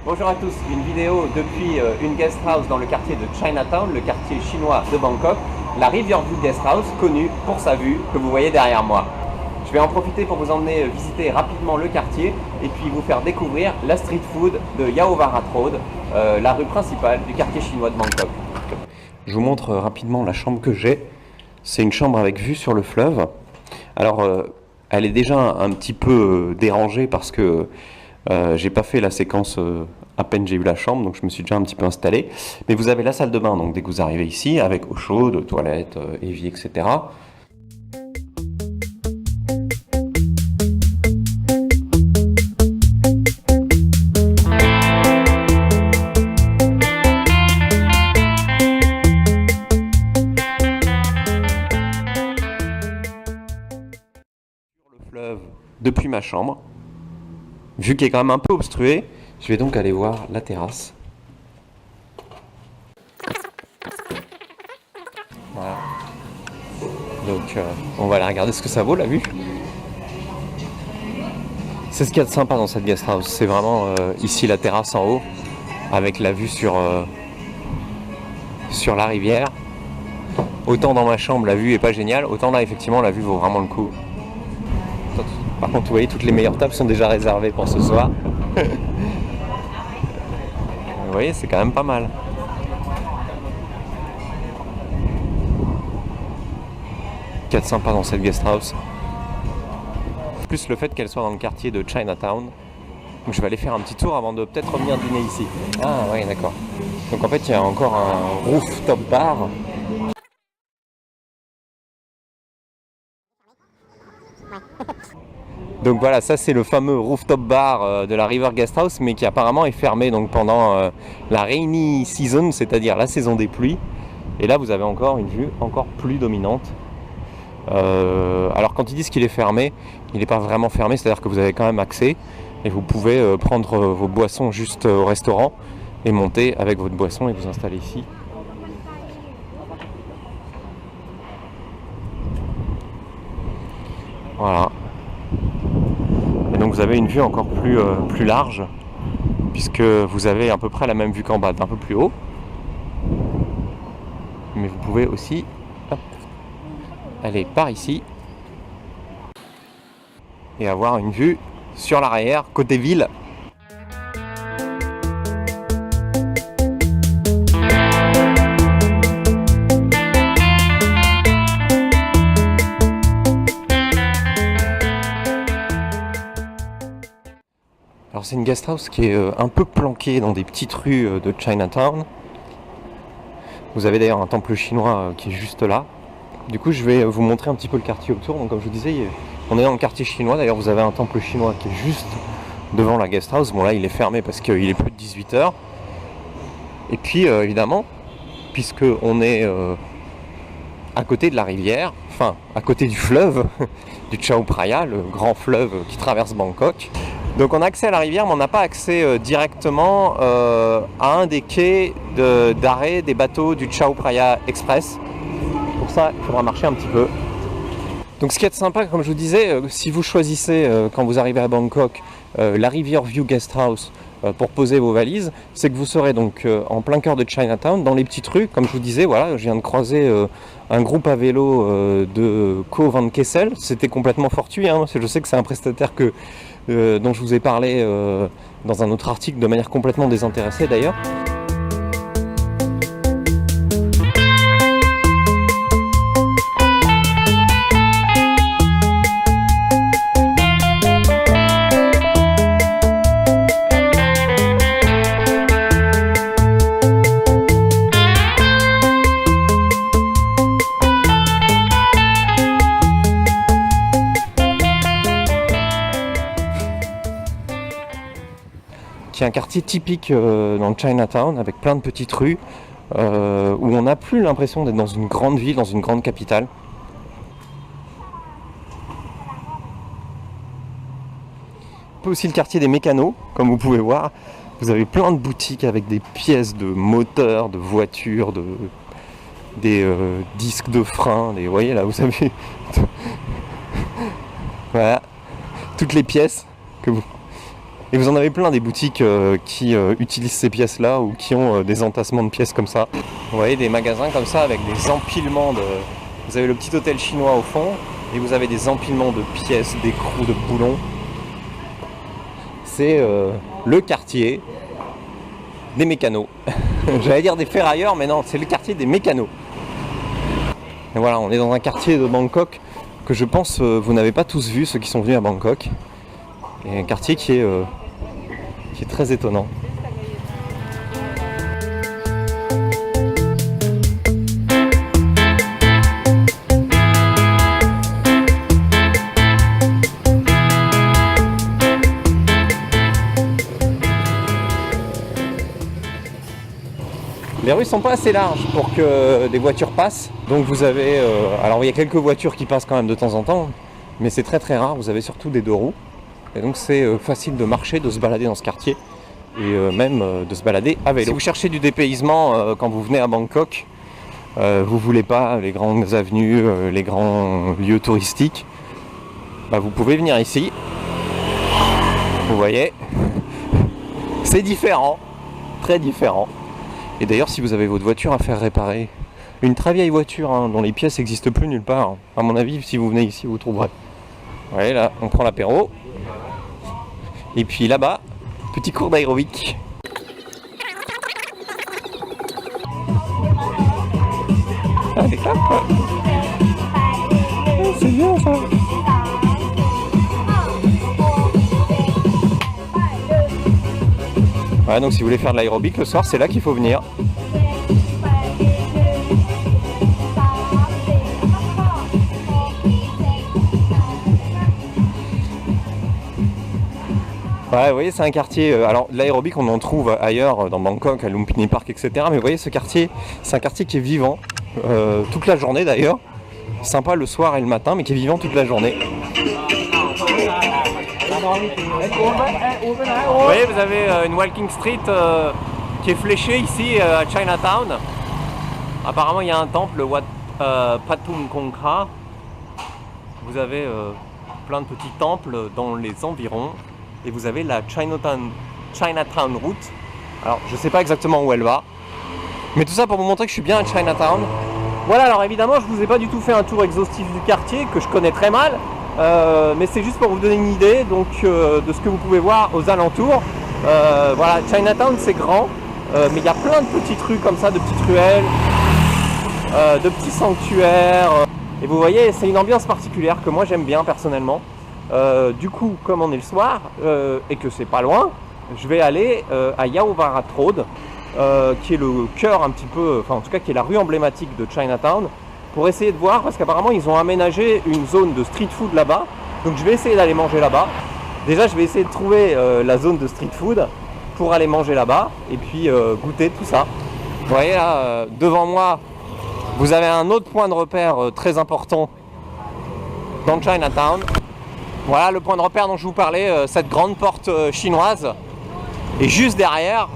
Bonjour à tous, une vidéo depuis une guest house dans le quartier de Chinatown, le quartier chinois de Bangkok, la Riverview Guest House, connue pour sa vue que vous voyez derrière moi. Je vais en profiter pour vous emmener visiter rapidement le quartier et puis vous faire découvrir la street food de Yaowarat Road, la rue principale du quartier chinois de Bangkok. Je vous montre rapidement la chambre que j'ai. C'est une chambre avec vue sur le fleuve. Alors, elle est déjà un petit peu dérangée parce que j'ai pas fait la séquence à peine j'ai eu la chambre, donc je me suis déjà un petit peu installé. Mais vous avez la salle de bain, donc dès que vous arrivez ici, avec eau chaude, toilettes, évier, etc. Le fleuve depuis ma chambre. Vu qu'il est quand même un peu obstrué, je vais donc aller voir la terrasse. Voilà. Donc on va aller regarder ce que ça vaut la vue. C'est ce qu'il y a de sympa dans cette guest house. C'est vraiment ici la terrasse en haut, avec la vue sur la rivière. Autant dans ma chambre la vue est pas géniale, autant là effectivement la vue vaut vraiment le coup. Par contre, vous voyez, toutes les meilleures tables sont déjà réservées pour ce soir. Vous voyez, c'est quand même pas mal. Ce qu'il y a de sympa dans cette guest house, plus le fait qu'elle soit dans le quartier de Chinatown. Donc je vais aller faire un petit tour avant de peut-être revenir dîner ici. Ah oui, d'accord. Donc en fait, il y a encore un rooftop bar. Donc voilà, ça c'est le fameux rooftop bar de la River Guest House, mais qui apparemment est fermé donc pendant la rainy season, c'est-à-dire la saison des pluies. Et là vous avez encore une vue encore plus dominante. Alors quand ils disent qu'il est fermé, il n'est pas vraiment fermé, c'est-à-dire que vous avez quand même accès et vous pouvez prendre vos boissons juste au restaurant et monter avec votre boisson et vous installer ici. Voilà. Et donc vous avez une vue encore plus large, puisque vous avez à peu près la même vue qu'en bas, d'un peu plus haut. Mais vous pouvez aussi aller par ici et avoir une vue sur l'arrière, côté ville. Alors c'est une guest house qui est un peu planquée dans des petites rues de Chinatown. Vous avez d'ailleurs un temple chinois qui est juste là. Du coup je vais vous montrer un petit peu le quartier autour. Donc comme je vous disais, on est dans le quartier chinois. D'ailleurs vous avez un temple chinois qui est juste devant la guest house. Bon là il est fermé parce qu'il est plus de 18h. Et puis évidemment, puisque on est à côté de la rivière, enfin à côté du fleuve, du Chao Phraya, le grand fleuve qui traverse Bangkok. Donc on a accès à la rivière, mais on n'a pas accès directement à un des quais d'arrêt des bateaux du Chao Phraya Express. Pour ça, il faudra marcher un petit peu. Donc ce qui est sympa, comme je vous disais, si vous choisissez quand vous arrivez à Bangkok la Riverview Guest House pour poser vos valises, c'est que vous serez donc en plein cœur de Chinatown, dans les petites rues. Comme je vous disais, voilà, je viens de croiser un groupe à vélo de Co Van Kessel. C'était complètement fortuit, hein, parce que je sais que c'est un prestataire dont je vous ai parlé dans un autre article de manière complètement désintéressée d'ailleurs. Qui est un quartier typique dans le Chinatown, avec plein de petites rues, où on n'a plus l'impression d'être dans une grande ville, dans une grande capitale. Un peu aussi le quartier des mécanos, comme vous pouvez voir. Vous avez plein de boutiques avec des pièces de moteurs, de voitures, des disques de frein, vous voyez là, vous savez, voilà, toutes les pièces que vous Et vous en avez plein des boutiques qui utilisent ces pièces-là ou qui ont des entassements de pièces comme ça. Vous voyez des magasins comme ça avec des empilements de... Vous avez le petit hôtel chinois au fond et vous avez des empilements de pièces, d'écrous, de boulons. C'est le quartier des mécanos. J'allais dire des ferrailleurs, mais non, c'est le quartier des mécanos. Et voilà, on est dans un quartier de Bangkok que je pense vous n'avez pas tous vu, ceux qui sont venus à Bangkok. Et un quartier qui est très étonnant. Les rues sont pas assez larges pour que des voitures passent. Donc vous avez... alors il y a quelques voitures qui passent quand même de temps en temps, mais c'est très très rare. Vous avez surtout des deux roues. Et donc c'est facile de marcher, de se balader dans ce quartier. Et même de se balader à vélo. Si vous cherchez du dépaysement quand vous venez à Bangkok, vous voulez pas les grandes avenues, les grands lieux touristiques, bah, vous pouvez venir ici. Vous voyez, c'est différent, très différent. Et d'ailleurs, si vous avez votre voiture à faire réparer, une très vieille voiture dont les pièces n'existent plus nulle part, à mon avis, si vous venez ici, vous trouverez. Vous voyez, là, on prend l'apéro. Et puis là-bas, petit cours d'aérobic. Ah, c'est clap. C'est bien ça. Ouais, donc si vous voulez faire de l'aérobic le soir, c'est là qu'il faut venir. Ouais, vous voyez, c'est un quartier... alors, l'aérobic, on en trouve ailleurs, dans Bangkok, à Lumpini Park, etc. Mais vous voyez, ce quartier, c'est un quartier qui est vivant, toute la journée d'ailleurs. Sympa le soir et le matin, mais qui est vivant toute la journée. Vous voyez, vous avez une walking street qui est fléchée ici à Chinatown. Apparemment, il y a un temple, le Wat Pathum Kongkha. Vous avez plein de petits temples dans les environs. Et vous avez la Chinatown route. Alors, je ne sais pas exactement où elle va. Mais tout ça pour vous montrer que je suis bien à Chinatown. Voilà, alors évidemment, je ne vous ai pas du tout fait un tour exhaustif du quartier, que je connais très mal. Mais c'est juste pour vous donner une idée donc, de ce que vous pouvez voir aux alentours. Voilà, Chinatown, c'est grand. Mais il y a plein de petites rues comme ça, de petites ruelles, de petits sanctuaires. Et vous voyez, c'est une ambiance particulière que moi j'aime bien personnellement. Du coup, comme on est le soir et que c'est pas loin, je vais aller à Yaowarat Road, qui est le cœur un petit peu, enfin en tout cas qui est la rue emblématique de Chinatown, pour essayer de voir, parce qu'apparemment ils ont aménagé une zone de street food là-bas, donc je vais essayer d'aller manger là-bas. Déjà je vais essayer de trouver la zone de street food pour aller manger là-bas et puis goûter tout ça. Vous voyez là, devant moi, vous avez un autre point de repère très important dans Chinatown. Voilà le point de repère dont je vous parlais, cette grande porte chinoise. Et juste derrière,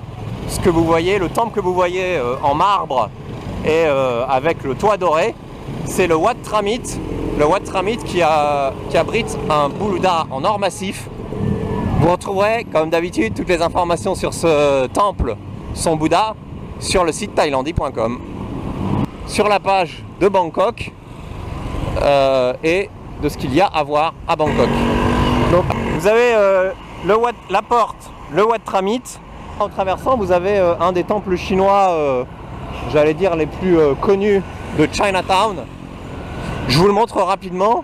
ce que vous voyez, le temple que vous voyez en marbre et avec le toit doré, c'est le Wat Tramit. Le Wat Tramit qui abrite un Bouddha en or massif. Vous retrouverez, comme d'habitude, toutes les informations sur ce temple, son Bouddha, sur le site thailandi.com. Sur la page de Bangkok et de ce qu'il y a à voir à Bangkok. Donc, vous avez la porte, le Wat Tramit. En traversant, vous avez un des temples chinois, j'allais dire, les plus connus de Chinatown. Je vous le montre rapidement.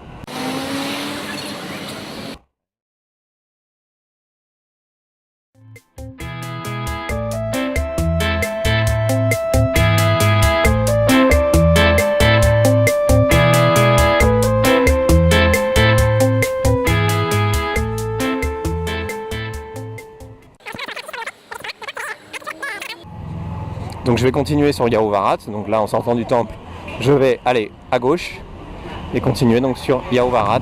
Donc je vais continuer sur Yaowarat, donc là en sortant du temple, je vais aller à gauche et continuer donc sur Yaowarat.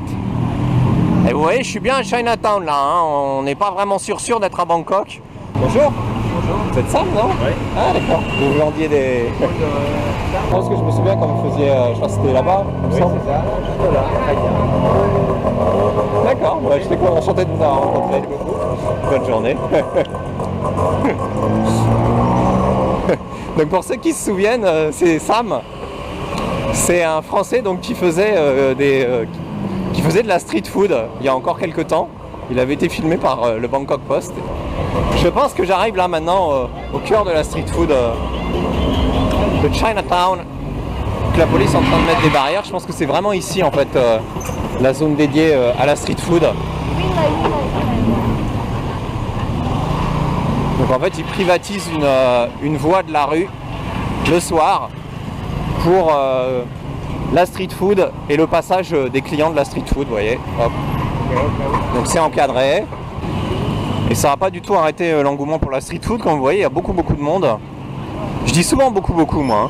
Et vous voyez, je suis bien à Chinatown là, hein. On n'est pas vraiment sûr d'être à Bangkok. Bonjour. Bonjour. Vous êtes Sam, non? Oui. Ah d'accord. Vous vendiez des... Je pense que je me souviens quand vous faisiez, je crois que c'était là-bas. Oui, c'est ça, juste là. D'accord, ouais, j'étais enchanté de vous avoir rencontré. Bonne journée. Donc pour ceux qui se souviennent, c'est Sam. C'est un Français donc qui faisait de la street food il y a encore quelques temps. Il avait été filmé par le Bangkok Post. Je pense que j'arrive là maintenant au cœur de la street food de Chinatown. Que la police est en train de mettre des barrières. Je pense que c'est vraiment ici en fait la zone dédiée à la street food. Donc en fait ils privatisent une voie de la rue le soir pour la street food et le passage des clients de la street food, vous voyez. Hop. Donc c'est encadré et ça va pas du tout arrêter l'engouement pour la street food. Comme vous voyez, il y a beaucoup de monde. Je dis souvent beaucoup moi.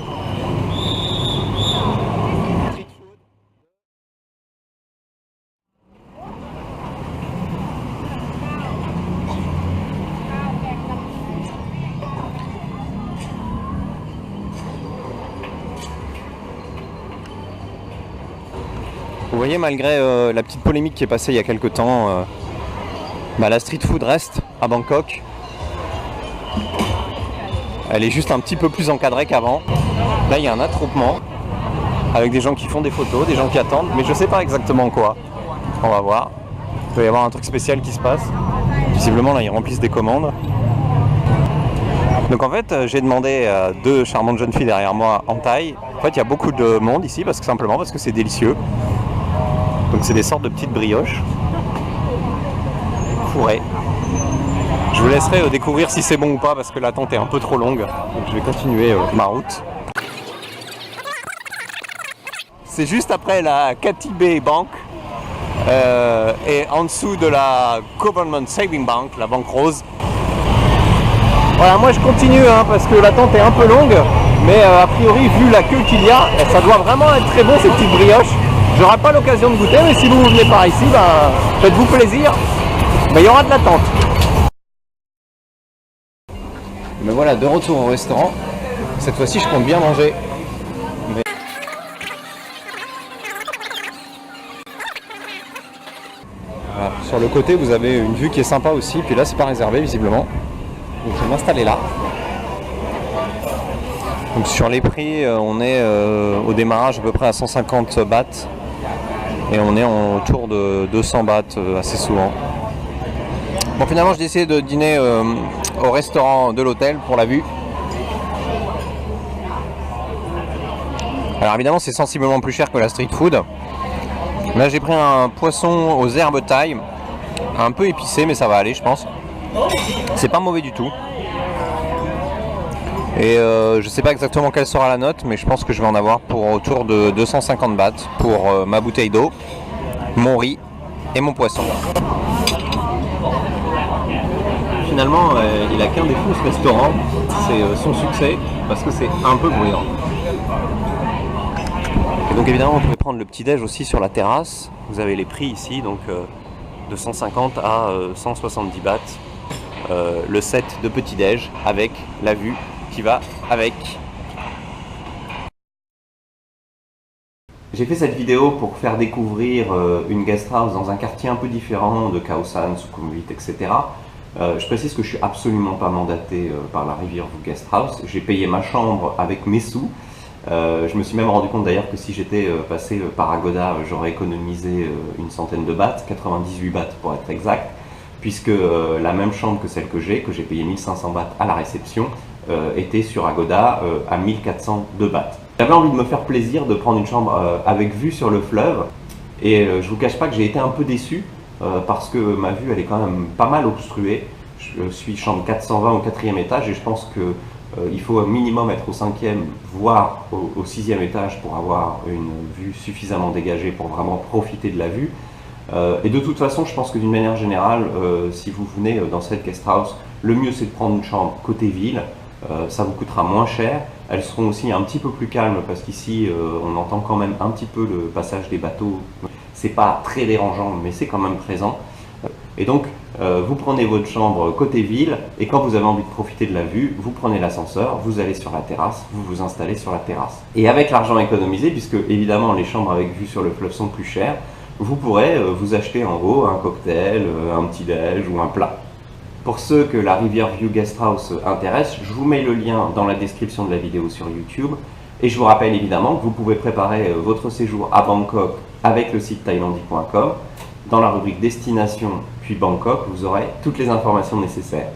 Vous voyez, malgré la petite polémique qui est passée il y a quelques temps, la street food reste à Bangkok. Elle est juste un petit peu plus encadrée qu'avant. Là, il y a un attroupement avec des gens qui font des photos, des gens qui attendent, mais je sais pas exactement quoi. On va voir. Il doit y avoir un truc spécial qui se passe. Visiblement, là, ils remplissent des commandes. Donc en fait, j'ai demandé à deux charmantes jeunes filles derrière moi en thaï. En fait, il y a beaucoup de monde ici, simplement parce que c'est délicieux. Donc c'est des sortes de petites brioches fourrées. Je vous laisserai découvrir si c'est bon ou pas parce que l'attente est un peu trop longue. Donc je vais continuer ma route. C'est juste après la Katibe Bank et en dessous de la Government Saving Bank, la banque rose. Voilà, moi je continue parce que l'attente est un peu longue, mais a priori vu la queue qu'il y a, ça doit vraiment être très bon ces petites brioches. J'aurai pas l'occasion de goûter, mais si vous venez par ici, faites-vous plaisir. Il y aura de l'attente. Mais voilà, de retour au restaurant. Cette fois-ci, je compte bien manger. Voilà. Sur le côté, vous avez une vue qui est sympa aussi. Puis là, c'est pas réservé visiblement. Donc je vais m'installer là. Donc sur les prix, on est au démarrage à peu près à 150 bahts. Et on est autour de 200 bahts assez souvent. Bon, finalement, j'ai décidé de dîner au restaurant de l'hôtel pour la vue. Alors évidemment, c'est sensiblement plus cher que la street food. Là, j'ai pris un poisson aux herbes thaï, un peu épicé, mais ça va aller, je pense. C'est pas mauvais du tout. Et je sais pas exactement quelle sera la note, mais je pense que je vais en avoir pour autour de 250 bahts pour ma bouteille d'eau, mon riz et mon poisson. Finalement, il a qu'un défaut ce restaurant, c'est son succès, parce que c'est un peu bruyant. Et donc évidemment, vous pouvez prendre le petit-déj aussi sur la terrasse. Vous avez les prix ici, donc de 150 à 170 bahts. Le set de petit-déj avec la vue qui va avec. J'ai fait cette vidéo pour faire découvrir une guest house dans un quartier un peu différent de Khao San, Sukhumvit, etc. Je précise que je suis absolument pas mandaté par la Riverview Guest House. J'ai payé ma chambre avec mes sous. Je me suis même rendu compte d'ailleurs que si j'étais passé par Agoda, j'aurais économisé une centaine de bahts, 98 bahts pour être exact, puisque la même chambre que celle que j'ai payé 1500 bahts à la réception, était sur Agoda à 1402 bahts. J'avais envie de me faire plaisir, de prendre une chambre avec vue sur le fleuve, et je vous cache pas que j'ai été un peu déçu, parce que ma vue elle est quand même pas mal obstruée. Je suis chambre 420 au 4e étage et je pense que il faut au minimum être au 5e, voire au 6e étage pour avoir une vue suffisamment dégagée pour vraiment profiter de la vue. Et de toute façon, je pense que d'une manière générale, si vous venez dans cette guest house, le mieux c'est de prendre une chambre côté ville, ça vous coûtera moins cher. Elles seront aussi un petit peu plus calmes parce qu'ici on entend quand même un petit peu le passage des bateaux. C'est pas très dérangeant, mais c'est quand même présent. Et donc, vous prenez votre chambre côté ville, et quand vous avez envie de profiter de la vue, vous prenez l'ascenseur, vous allez sur la terrasse, vous vous installez sur la terrasse. Et avec l'argent économisé, puisque évidemment les chambres avec vue sur le fleuve sont plus chères, vous pourrez vous acheter en haut un cocktail, un petit déj ou un plat. Pour ceux que la Riverview Guesthouse intéresse, je vous mets le lien dans la description de la vidéo sur YouTube. Et je vous rappelle évidemment que vous pouvez préparer votre séjour à Bangkok avec le site thailandi.com. Dans la rubrique Destination puis Bangkok, vous aurez toutes les informations nécessaires.